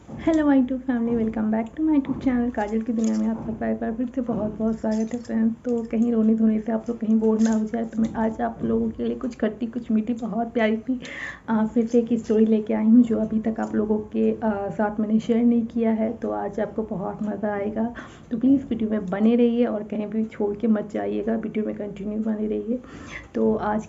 Hello my to family, welcome back to my YouTube channel Kajal की दुनिया में आप सबका एक बार फिर से बहुत बहुत स्वागत है फ्रेंड्स। तो कहीं रोने धोने से आप लोग कहीं बोर ना हो जाए तो मैं आज आप लोगों के लिए कुछ खट्टी कुछ मीठी बहुत प्यारी सी फिर से एक स्टोरी लेके आई हूँ जो अभी तक आप लोगों के साथ मैंने शेयर नहीं किया है। तो आज आपको बहुत मज़ा आएगा, तो प्लीज़ वीडियो में बने रहिए और कहीं भी छोड़ के मत जाइएगा, वीडियो में कंटिन्यू बने रहिए। तो आज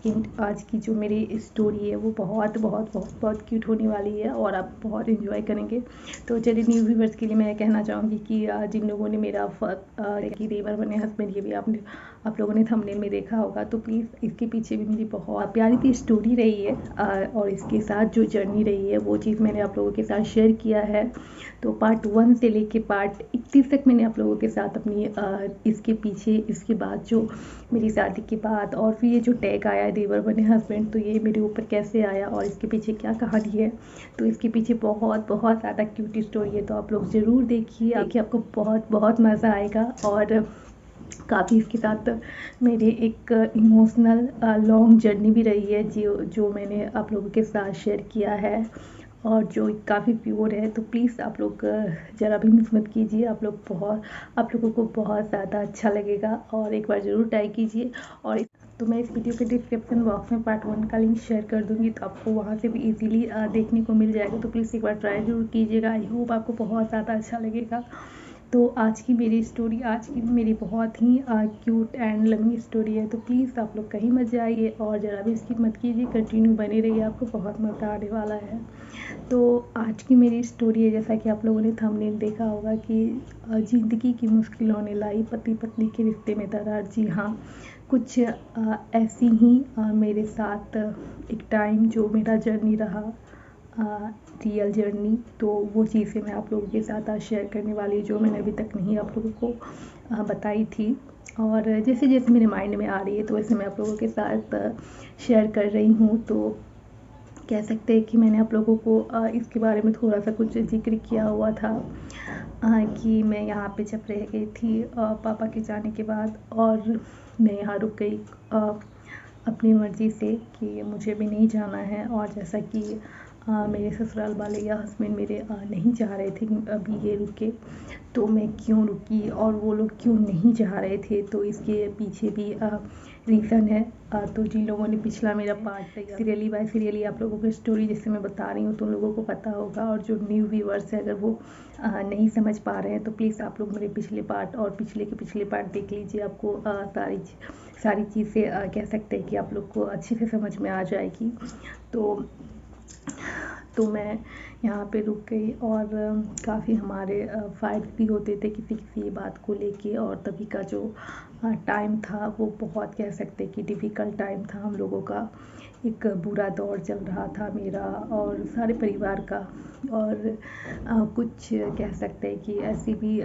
की जो मेरी स्टोरी है वो बहुत बहुत बहुत बहुत क्यूट होने वाली है और आप बहुत इन्जॉय करेंगे। तो चलिए न्यू व्यूवर्स के लिए मैं कहना चाहूँगी कि जिन लोगों ने मेरा कि देवर बने हस्बैंड, ये भी आप लोगों ने थंबनेल में देखा होगा, तो प्लीज़ इसके पीछे भी मेरी बहुत प्यारी सी स्टोरी रही है और इसके साथ जो जर्नी रही है वो चीज़ मैंने आप लोगों के साथ शेयर किया है। तो पार्ट 1 से लेके पार्ट 31 तक मैंने आप लोगों के साथ अपनी इसके पीछे इसके बाद जो मेरी शादी के बाद और फिर ये जो टैग आया है देवर बने हस्बैंड, तो ये मेरे ऊपर कैसे आया और इसके पीछे क्या कहानी है, तो इसके पीछे बहुत बहुत ज़्यादा क्यूट स्टोरी है। तो आप लोग ज़रूर देखिए, आपको बहुत बहुत मज़ा आएगा। और काफ़ी इसके साथ मेरी एक इमोशनल लॉन्ग जर्नी भी रही है जो जो मैंने आप लोगों के साथ शेयर किया है और जो काफ़ी प्योर है। तो प्लीज़ आप लोग ज़रा भी मिस मत कीजिए, आप लोगों को बहुत ज़्यादा अच्छा लगेगा और एक बार ज़रूर ट्राई कीजिए। और तो मैं इस वीडियो के डिस्क्रिप्शन बॉक्स में पार्ट 1 का लिंक शेयर कर दूंगी, तो आपको वहाँ से भी इजीली देखने को मिल जाएगा। तो प्लीज़ एक बार ट्राई ज़रूर कीजिएगा, आई होप आपको बहुत ज़्यादा अच्छा लगेगा। तो आज की मेरी बहुत ही क्यूट एंड लंबी स्टोरी है, तो प्लीज़ आप लोग कहीं मत जाइए और ज़रा भी स्किप मत कीजिए, कंटिन्यू बने रहिए, आपको बहुत मज़ा आने वाला है। तो आज की मेरी स्टोरी है, जैसा कि आप लोगों ने थंबनेल देखा होगा कि ज़िंदगी की मुश्किलों ने लाई पति पत्नी के रिश्ते में दरार। जी हाँ, कुछ ऐसी ही मेरे साथ एक टाइम जो मेरा जर्नी रहा, रियल जर्नी, तो वो चीज़ें मैं आप लोगों के साथ आज शेयर करने वाली हूँ जो मैंने अभी तक नहीं आप लोगों को बताई थी। और जैसे जैसे मेरे माइंड में आ रही है तो वैसे मैं आप लोगों के साथ शेयर कर रही हूँ। तो कह सकते हैं कि मैंने आप लोगों को इसके बारे में थोड़ा सा कुछ जिक्र किया हुआ था कि मैं यहाँ पे जब रह गई थी पापा के जाने के बाद, और मैं यहाँ रुक गई अपनी मर्ज़ी से कि मुझे भी नहीं जाना है। और जैसा कि मेरे ससुराल वाले या हस्बैंड मेरे नहीं चाह रहे थे कि अभी ये रुके, तो मैं क्यों रुकी और वो लोग क्यों नहीं चाह रहे थे, तो इसके पीछे भी रीज़न है। तो जिन लोगों ने पिछला मेरा पार्ट सीरियली बाय सीरियली आप लोगों को स्टोरी जैसे मैं बता रही हूँ तो उन लोगों को पता होगा, और जो न्यू व्यूअर्स है अगर वो नहीं समझ पा रहे हैं तो प्लीज़ आप लोग मेरे पिछले पार्ट और पिछले के पिछले पार्ट देख लीजिए, आपको सारी चीज़ें कह सकते हैं कि आप लोग को अच्छे से समझ में आ जाएगी। तो मैं यहाँ पे रुक गई और काफ़ी हमारे फाइट्स भी होते थे किसी किसी बात को लेके, और तभी का जो टाइम था वो बहुत कह सकते कि डिफ़िकल्ट टाइम था हम लोगों का। एक बुरा दौर चल रहा था मेरा और सारे परिवार का। और कुछ कह सकते हैं कि ऐसी भी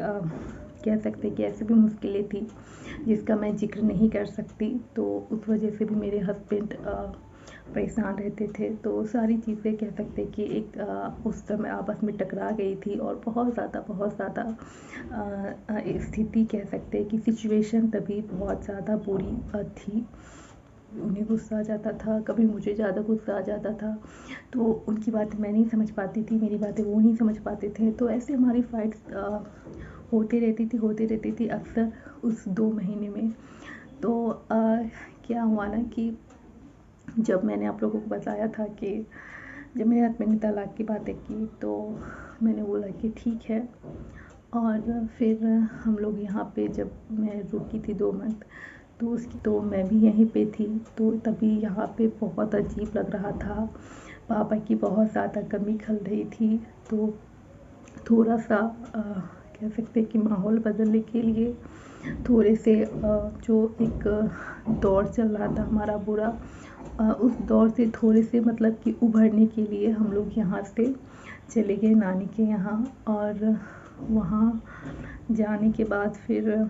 मुश्किलें थी जिसका मैं जिक्र नहीं कर सकती। तो उस वजह से भी मेरे हस्बैंड परेशान रहते थे। तो सारी चीज़ें कह सकते हैं कि एक उस समय आपस में टकरा गई थी और बहुत ज़्यादा स्थिति कह सकते हैं कि सिचुएशन तभी बहुत ज़्यादा बुरी थी। उन्हें गुस्सा आ जाता था, कभी मुझे ज़्यादा गुस्सा आ जाता था, तो उनकी बातें मैं नहीं समझ पाती थी, मेरी बातें वो नहीं समझ पाते थे। तो ऐसे हमारी फाइट्स होती रहती थी अक्सर उस 2 महीने में। तो क्या हुआ ना कि जब मैंने आप लोगों को बताया था कि जब मेरे हस्बैंड ने तलाक की बातें की, तो मैंने बोला कि ठीक है। और फिर हम लोग यहाँ पे जब मैं रुकी थी 2 मंथ, तो मैं भी यहीं पे थी। तो तभी यहाँ पे बहुत अजीब लग रहा था, पापा की बहुत ज़्यादा कमी खल रही थी। तो थोड़ा सा कह सकते हैं कि माहौल बदलने के लिए थोड़े से जो एक दौर चल रहा था हमारा बुरा, उस दौर से थोड़े से मतलब कि उभरने के लिए हम लोग यहाँ से चले गए नानी के यहाँ। और वहाँ जाने के बाद फिर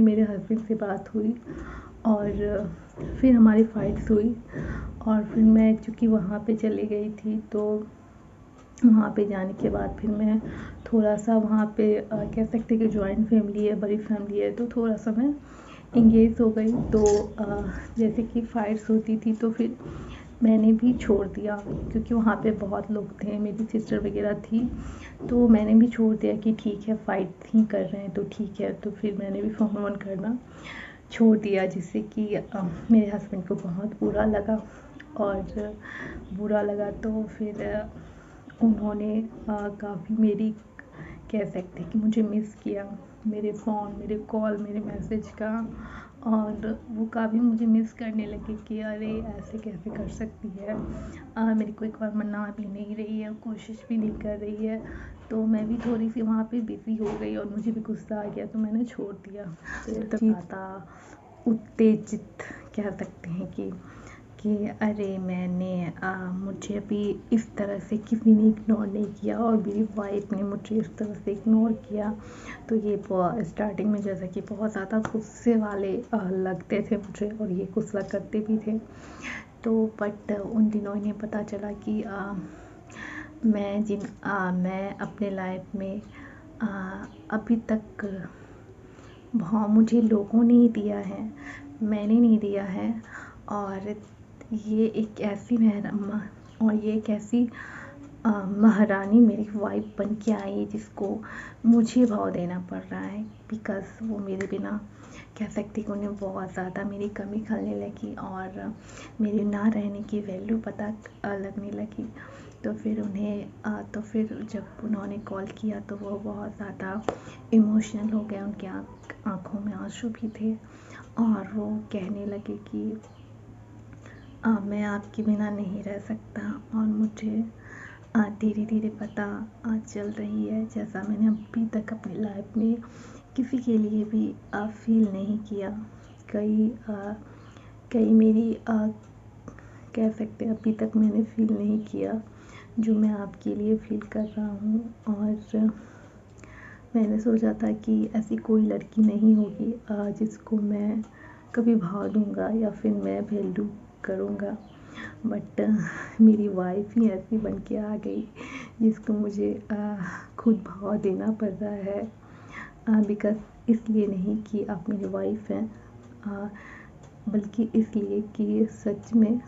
मेरे हस्बैंड से बात हुई और फिर हमारी फाइट्स हुई। और फिर मैं चूँकि वहाँ पे चली गई थी, तो वहाँ पे जाने के बाद फिर मैं थोड़ा सा वहाँ पे कह सकते हैं कि जॉइंट फैमिली है, बड़ी फैमिली है, तो थोड़ा सा मैं इंगेज हो गई। तो जैसे कि फाइट्स होती थी तो फिर मैंने भी छोड़ दिया क्योंकि वहाँ पे बहुत लोग थे, मेरी सिस्टर वगैरह थी, तो मैंने भी छोड़ दिया कि ठीक है फ़ाइट ही कर रहे हैं तो ठीक है। तो फिर मैंने भी फ़ोन वोन करना छोड़ दिया, जिससे कि मेरे हस्बैंड को बहुत बुरा लगा। और बुरा लगा तो फिर उन्होंने काफ़ी मेरी, कह सकते हैं कि मुझे मिस किया, मेरे फ़ोन, मेरे कॉल, मेरे मैसेज का। और वो काफ़ी मुझे मिस करने लगे कि अरे ऐसे कैसे कर सकती है, मेरी कोई कॉल मना भी नहीं रही है, कोशिश भी नहीं कर रही है। तो मैं भी थोड़ी सी वहाँ पे बिज़ी हो गई और मुझे भी गुस्सा आ गया, तो मैंने छोड़ दिया। तो ज़्यादा उत्तेजित कह सकते हैं कि अरे मैंने मुझे अभी इस तरह से किसी ने इग्नोर नहीं किया और मेरी वाइफ ने मुझे इस तरह से इग्नोर किया। तो ये स्टार्टिंग में जैसा कि बहुत ज़्यादा गुस्से वाले लगते थे मुझे, और ये गुस्सा करते भी थे। तो बट उन दिनों इन्हें पता चला कि मैं अपने लाइफ में अभी तक मुझे लोगों ने ही दिया है, मैंने नहीं दिया है। और ये एक ऐसी महारानी मेरी वाइफ बन के आई जिसको मुझे भाव देना पड़ रहा है, बिकॉज़ वो मेरे बिना, कह सकती कि उन्हें बहुत ज़्यादा मेरी कमी खलने लगी और मेरे ना रहने की वैल्यू पता लगने लगी। तो फिर जब उन्होंने कॉल किया तो वो बहुत ज़्यादा इमोशनल हो गए, उनकी आँखों में आंसू भी थे और वो कहने लगे कि मैं आपके बिना नहीं रह सकता। और मुझे धीरे धीरे पता चल रही है, जैसा मैंने अभी तक अपनी लाइफ में किसी के लिए भी फील नहीं किया। कई मेरी कह सकते हैं अभी तक मैंने फील नहीं किया जो मैं आपके लिए फील कर रहा हूँ। और मैंने सोचा था कि ऐसी कोई लड़की नहीं होगी जिसको मैं कभी भाव दूँगा या फिर मैं वैल्यू करूँगा, बट मेरी वाइफ ही ऐसी बन के आ गई जिसको मुझे खुद भाव देना पड़ रहा है। बिकॉज़ इसलिए नहीं कि आप मेरी वाइफ हैं, बल्कि इसलिए कि सच में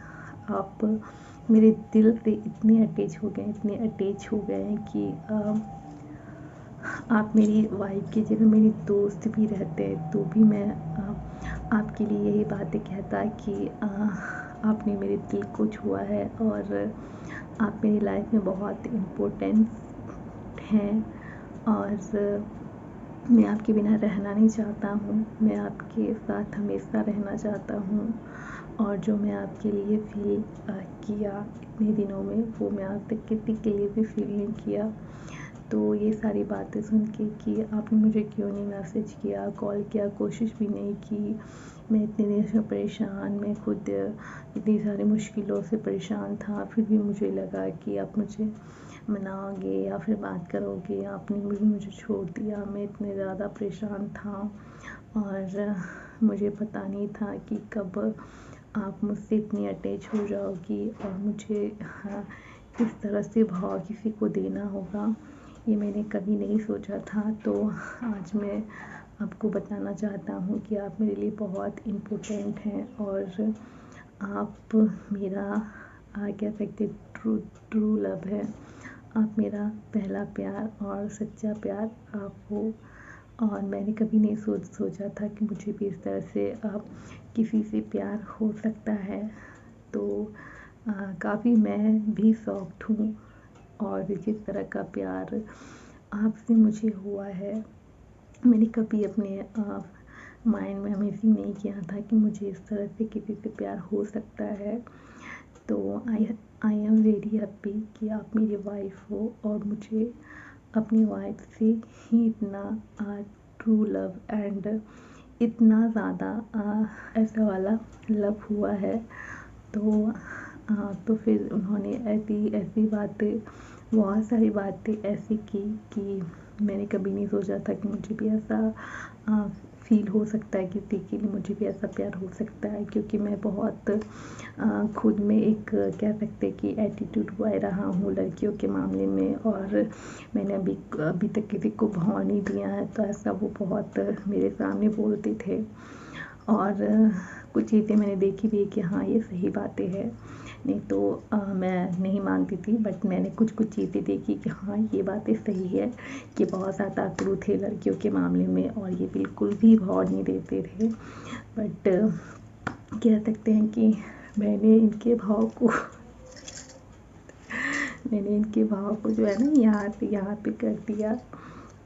आप मेरे दिल से इतने अटैच हो गए हैं कि आप मेरी वाइफ की जगह मेरी दोस्त भी रहते हैं तो भी मैं आपके लिए यही बातें कहता कि आपने मेरे दिल को छुआ है और आप मेरी लाइफ में बहुत इम्पोर्टेंट हैं। और मैं आपके बिना रहना नहीं चाहता हूँ, मैं आपके साथ हमेशा रहना चाहता हूँ। और जो मैं आपके लिए फील किया इतने दिनों में, वो मैं आज तक किसी के लिए भी फील नहीं किया। तो ये सारी बातें सुन के कि आपने मुझे क्यों नहीं मैसेज किया, कॉल किया, कोशिश भी नहीं की, मैं इतने दिन से परेशान, मैं खुद इतनी सारी मुश्किलों से परेशान था, फिर भी मुझे लगा कि आप मुझे मनाओगे या फिर बात करोगे, आपने भी मुझे छोड़ दिया। मैं इतने ज़्यादा परेशान था और मुझे पता नहीं था कि कब आप मुझसे इतनी अटैच हो जाओगी और मुझे किस तरह से भाव किसी को देना होगा, ये मैंने कभी नहीं सोचा था। तो आज मैं आपको बताना चाहता हूँ कि आप मेरे लिए बहुत इम्पोर्टेंट हैं और आप मेरा कह सकते ट्रू लव है। आप मेरा पहला प्यार और सच्चा प्यार आप हो। और मैंने कभी नहीं सोचा था कि मुझे भी इस तरह से किसी से प्यार हो सकता है। तो काफ़ी मैं भी शॉक्ड हूँ और जिस तरह का प्यार आपसे मुझे हुआ है, मैंने कभी अपने माइंड में इमेजिन नहीं किया था कि मुझे इस तरह से किसी से प्यार हो सकता है। तो आई एम वेरी हैप्पी कि आप मेरी वाइफ हो और मुझे अपनी वाइफ से ही इतना ट्रू लव एंड इतना ज़्यादा ऐसा वाला लव हुआ है। तो फिर उन्होंने ऐसी बातें, बहुत सारी बातें ऐसी की कि मैंने कभी नहीं सोचा था कि मुझे भी ऐसा फील हो सकता है, किसी के लिए मुझे भी ऐसा प्यार हो सकता है। क्योंकि मैं बहुत खुद में एक कह सकते हैं कि एटीट्यूड हुआ रहा हूँ लड़कियों के मामले में, और मैंने अभी तक किसी को भाव नहीं दिया है। तो ऐसा वो बहुत मेरे सामने बोलते थे और कुछ चीज़ें मैंने देखी भी कि हाँ ये सही बातें हैं। नहीं तो मैं नहीं मानती थी। बट मैंने कुछ कुछ चीज़ें देखी कि हाँ ये बातें सही है कि बहुत ज़्यादा अकड़ू थे लड़कियों के मामले में और ये बिल्कुल भी भाव नहीं देते थे। बट कह सकते हैं कि मैंने इनके भाव को जो है ना यहाँ पे कर दिया।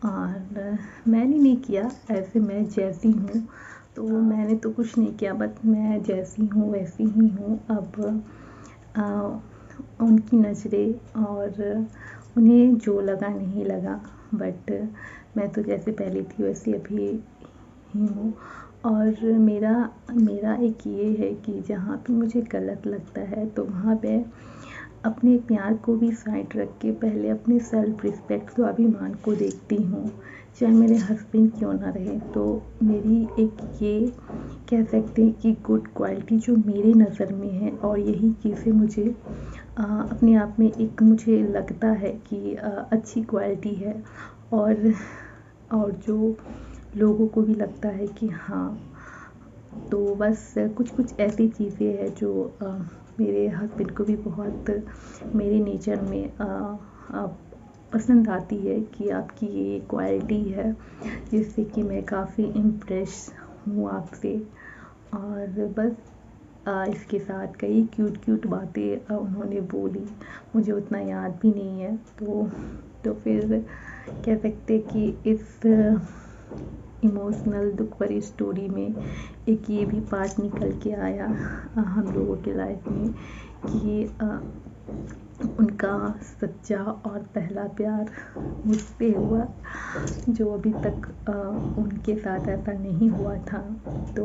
और मैंने नहीं किया, ऐसे मैं जैसी हूँ तो मैंने तो कुछ नहीं किया, बट मैं जैसी हूँ वैसी ही हूँ। अब उनकी नज़रें और उन्हें जो लगा नहीं लगा, बट मैं तो जैसे पहले थी वैसे अभी ही हूँ। और मेरा एक ये है कि जहाँ पे मुझे गलत लगता है तो वहाँ पे अपने प्यार को भी साइड रख के पहले अपने सेल्फ रिस्पेक्ट स्वाभिमान को देखती हूँ, चाहे मेरे हस्बैंड क्यों ना रहे। तो मेरी एक ये कह सकते हैं कि गुड क्वालिटी जो मेरी नज़र में है, और यही चीज़ें मुझे अपने आप में एक मुझे लगता है कि अच्छी क्वालिटी है। और जो लोगों को भी लगता है कि हाँ, तो बस कुछ कुछ ऐसी चीज़ें हैं जो मेरे हस्बैंड को भी बहुत मेरे नेचर में पसंद आती है कि आपकी ये क्वालिटी है, जिससे कि मैं काफ़ी इम्प्रेस हूँ आपसे। और बस इसके साथ कई क्यूट बातें उन्होंने बोली, मुझे उतना याद भी नहीं है। तो फिर कह सकते कि इस इमोशनल दुख भरी स्टोरी में एक ये भी पार्ट निकल के आया हम लोगों के लाइफ में कि उनका सच्चा और पहला प्यार मुझसे हुआ, जो अभी तक उनके साथ ऐसा नहीं हुआ था। तो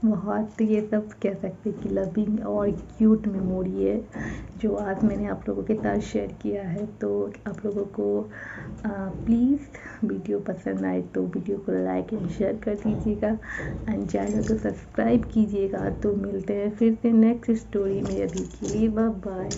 बहुत ये सब कह सकते कि लविंग और क्यूट मेमोरी है जो आज मैंने आप लोगों के साथ शेयर किया है। तो आप लोगों को प्लीज़ वीडियो पसंद आए तो वीडियो को लाइक एंड शेयर कर दीजिएगा एंड चैनल को सब्सक्राइब कीजिएगा। तो मिलते हैं फिर से नेक्स्ट स्टोरी में, अभी के लिए बाय बाय।